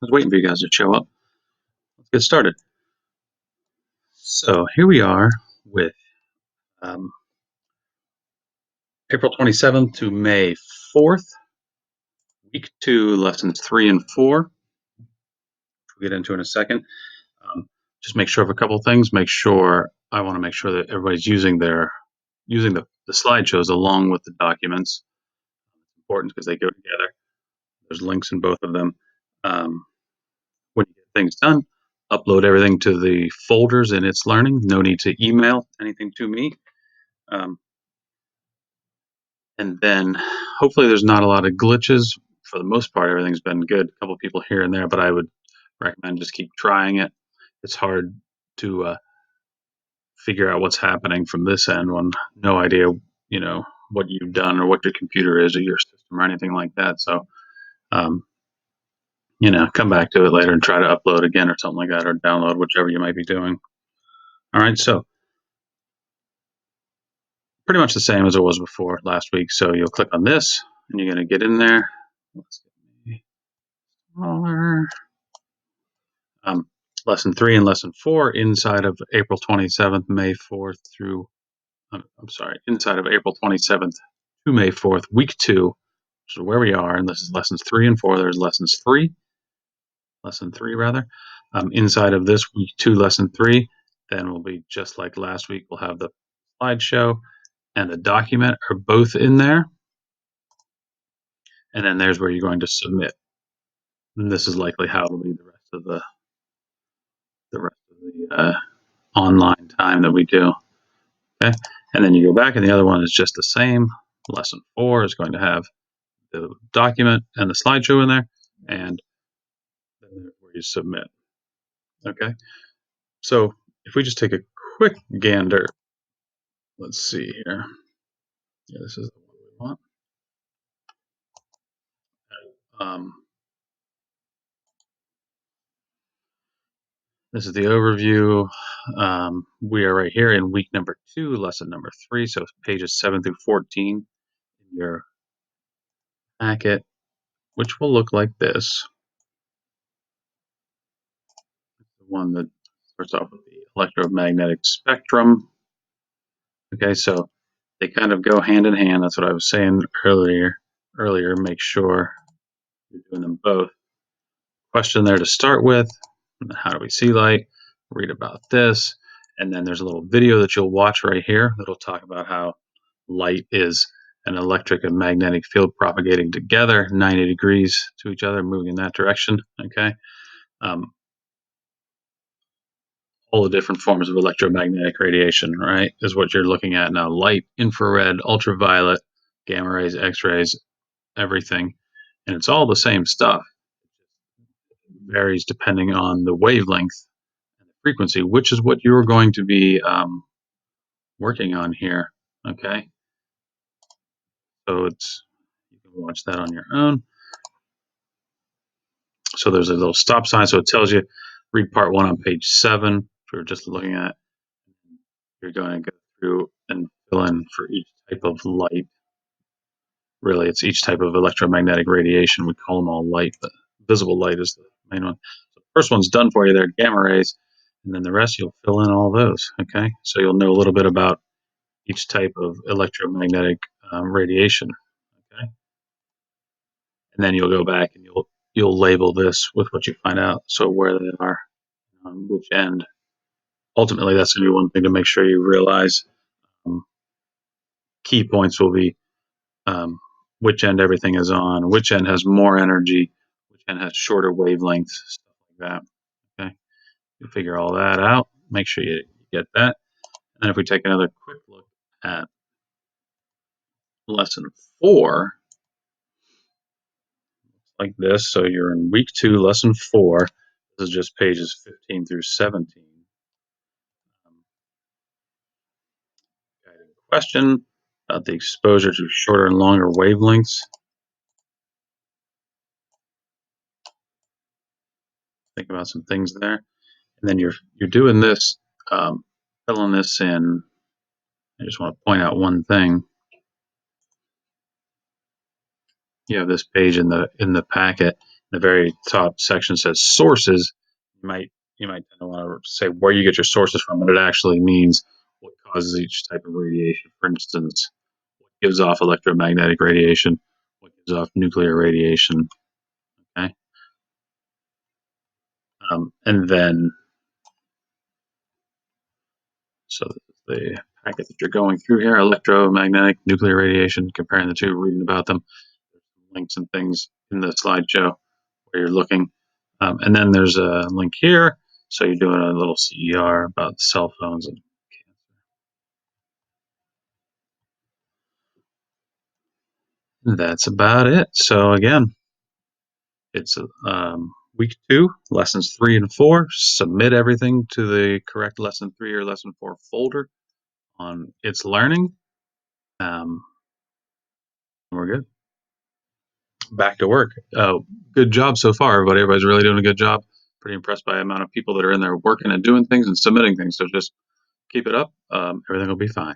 was waiting for you guys to show up. Let's get started. So here we are with April 27th to May 4th, week 2, lessons 3 and 4. We'll get into in a second. Just make sure of a couple things. I want to make sure that everybody's using the slideshows along with the documents. It's important because they go together. There's links in both of them. When you get things done, upload everything to the folders in It's Learning. No need to email anything to me. And then hopefully there's not a lot of glitches. For the most part, everything's been good. A couple of people here and there, but I would recommend just keep trying it. It's hard to figure out what's happening from this end when no idea, what you've done or what your computer is or your system or anything like that. So, come back to it later and try to upload again or something like that, or download, whichever you might be doing. All right, so pretty much the same as it was before last week. So you'll click on this and you're going to get in there. Let's get smaller. Lesson 3 and lesson 4 inside of April 27th, May 4th inside of April 27th to May 4th, week 2, which is where we are. And this is lessons 3 and 4. There's lesson 3 rather. Inside of this week 2, lesson 3, then we'll be just like last week. We'll have the slideshow and the document are both in there. And then there's where you're going to submit. And this is likely how it'll be the rest of the online time that we do. Okay, and then you go back, and the other one is just the same. Lesson 4 is going to have the document and the slideshow in there, and then there's where you submit. Okay, so if we just take a quick gander, let's see here. Yeah, this is the one we want. This is the overview. We are right here in week number 2, lesson number 3, so pages 7 through 14 in your packet, which will look like this. The one that starts off with the electromagnetic spectrum. Okay, so they kind of go hand in hand. That's what I was saying earlier. Make sure you're doing them both. Question there to start with. How do we see light? Read about this. And then there's a little video that you'll watch right here that'll talk about how light is an electric and magnetic field propagating together 90 degrees to each other, moving in that direction. Okay. All the different forms of electromagnetic radiation, right, is what you're looking at now. Light, infrared, ultraviolet, gamma rays, X-rays, everything. And it's all the same stuff. It varies depending on the wavelength and the frequency, which is what you're going to be working on here. Okay. So you can watch that on your own. So there's a little stop sign. So it tells you, read part 1 on page 7. If you're just looking at, you're going to go through and fill in for each type of light. Really, it's each type of electromagnetic radiation. We call them all light, but visible light is the main one. So the first one's done for you there, gamma rays, and then the rest you'll fill in all those. Okay, so you'll know a little bit about each type of electromagnetic radiation. Okay, and then you'll go back and you'll label this with what you find out. So where they are, on which end. Ultimately, that's going to be one thing to make sure you realize. Key points will be which end everything is on, which end has more energy, which end has shorter wavelengths, stuff like that. Okay, you figure all that out. Make sure you get that. And then if we take another quick look at lesson 4, like this. So you're in week 2, lesson 4. This is just pages 15 through 17. Guiding question about the exposure to shorter and longer wavelengths. Think about some things there. And then you're doing this, filling this in. I just want to point out one thing. you have this page in the packet. The very top section says sources. You might want to say where you get your sources from, but it actually means what causes each type of radiation. For instance, what gives off electromagnetic radiation, what gives off nuclear radiation. Okay, and then so the packet that you're going through here, electromagnetic, nuclear radiation, comparing the two, reading about them, links and things in the slideshow where you're looking. And then there's a link here. So you're doing a little CER about cell phones and that's about it. So again, it's week 2, lessons 3 and 4. Submit everything to the correct lesson 3 or lesson 4 folder on It's Learning. We're good. Back to work. Good job so far, everybody. Everybody's really doing a good job. Pretty impressed by the amount of people that are in there working and doing things and submitting things. So just keep it up. Everything will be fine.